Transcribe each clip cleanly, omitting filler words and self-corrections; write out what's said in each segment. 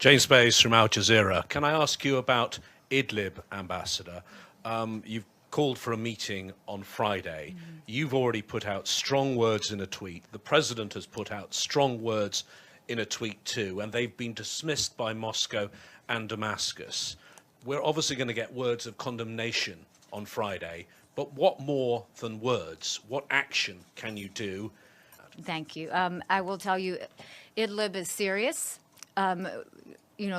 James Bays from Al Jazeera. Can I ask you about Idlib, Ambassador? You've called for a meeting on Friday. You've already put out strong words in a tweet. The president has put out strong words in a tweet too, and they've been dismissed by Moscow and Damascus. We're obviously going to get words of condemnation on Friday, but what more than words? What action can you do? Thank you. I will tell you, Idlib is serious.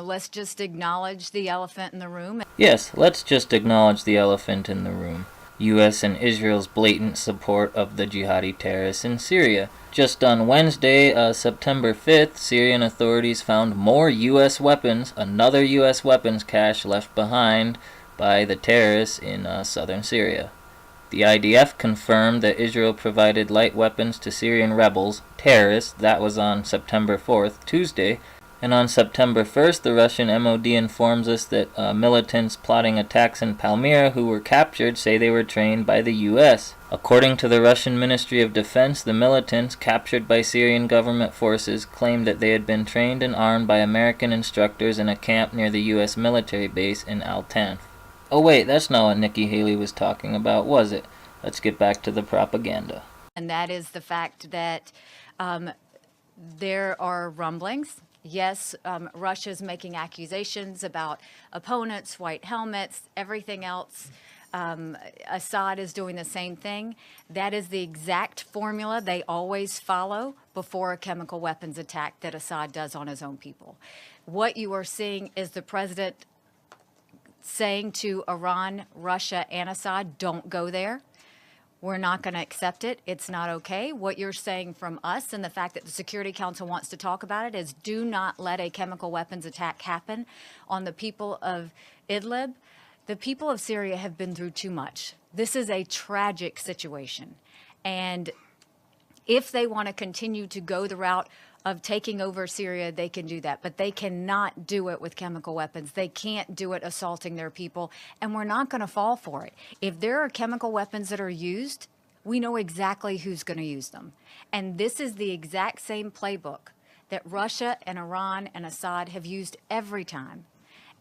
Let's just acknowledge the elephant in the room. Yes, let's just acknowledge the elephant in the room. U.S. and Israel's blatant support of the jihadi terrorists in Syria. Just on Wednesday, September 5th, Syrian authorities found more U.S. weapons, another U.S. weapons cache left behind by the terrorists in southern Syria. The IDF confirmed that Israel provided light weapons to Syrian rebels, terrorists. That was on September 4th, Tuesday. And on September 1st, the Russian MOD informs us that militants plotting attacks in Palmyra who were captured say they were trained by the U.S. According to the Russian Ministry of Defense, the militants captured by Syrian government forces claimed that they had been trained and armed by American instructors in a camp near the U.S. military base in Al-Tanf. Oh wait, that's not what Nikki Haley was talking about, was it? Let's get back to the propaganda. And that is the fact that there are rumblings. Yes, Russia's making accusations about opponents, white helmets, everything else. Assad is doing the same thing. That is the exact formula they always follow before a chemical weapons attack that Assad does on his own people. What you are seeing is the president saying to Iran, Russia, and Assad, don't go there. We're not going to accept it. It's not okay. What you're saying from us and the fact that the Security Council wants to talk about it is do not let a chemical weapons attack happen on the people of Idlib. The people of Syria have been through too much. This is a tragic situation. And if they want to continue to go the route of taking over Syria, they can do that. But they cannot do it with chemical weapons. They can't do it assaulting their people. And we're not going to fall for it. If there are chemical weapons that are used, we know exactly who's going to use them. And this is the exact same playbook that Russia and Iran and Assad have used every time.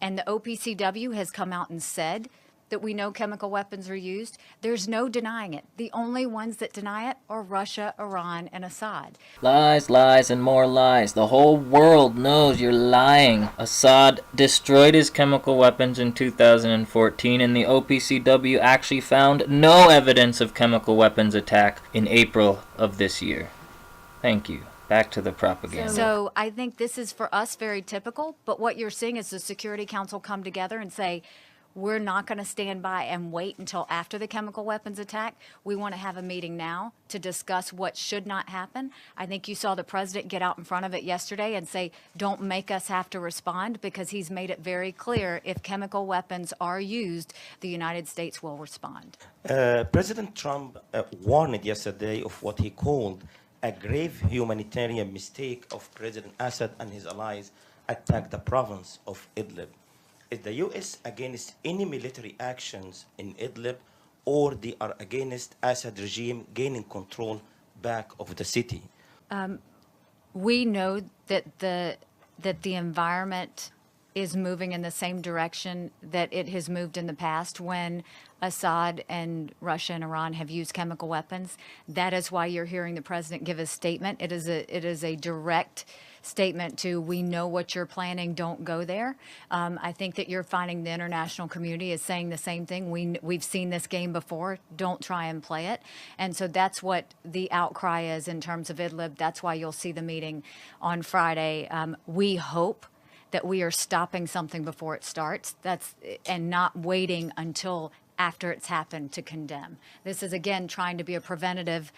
And the OPCW has come out and said that we know chemical weapons are used. There's no denying it. The only ones that deny it are Russia, Iran, and Assad. Lies, lies, and more lies. The whole world knows you're lying. Assad destroyed his chemical weapons in 2014, and the OPCW actually found no evidence of chemical weapons attack in April of this year. Thank you. Back to the propaganda. So I think this is for us very typical, but what you're seeing is the Security Council come together and say, we're not going to stand by and wait until after the chemical weapons attack. We want to have a meeting now to discuss what should not happen. I think you saw the president get out in front of it yesterday and say, don't make us have to respond, because he's made it very clear if chemical weapons are used, the United States will respond. President Trump warned yesterday of what he called a grave humanitarian mistake of President Assad and his allies attack the province of Idlib. Is the U.S. against any military actions in Idlib, or they are against Assad regime gaining control back of the city? We know that the environment is moving in the same direction that it has moved in the past when Assad and Russia and Iran have used chemical weapons. That is why you're hearing the president give a statement. It is a direct statement to, we know what you're planning, don't go there. I think that you're finding the international community is saying the same thing. We've seen this game before, don't try and play it. And so that's what the outcry is in terms of Idlib. That's why you'll see the meeting on Friday. We hope that we are stopping something before it starts, and not waiting until after it's happened to condemn. This is, again, trying to be a preventative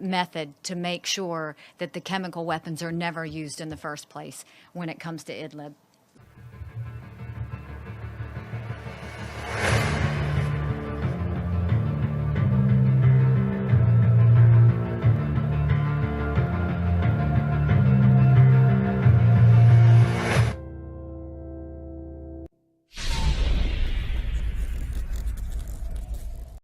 method to make sure that the chemical weapons are never used in the first place when it comes to Idlib.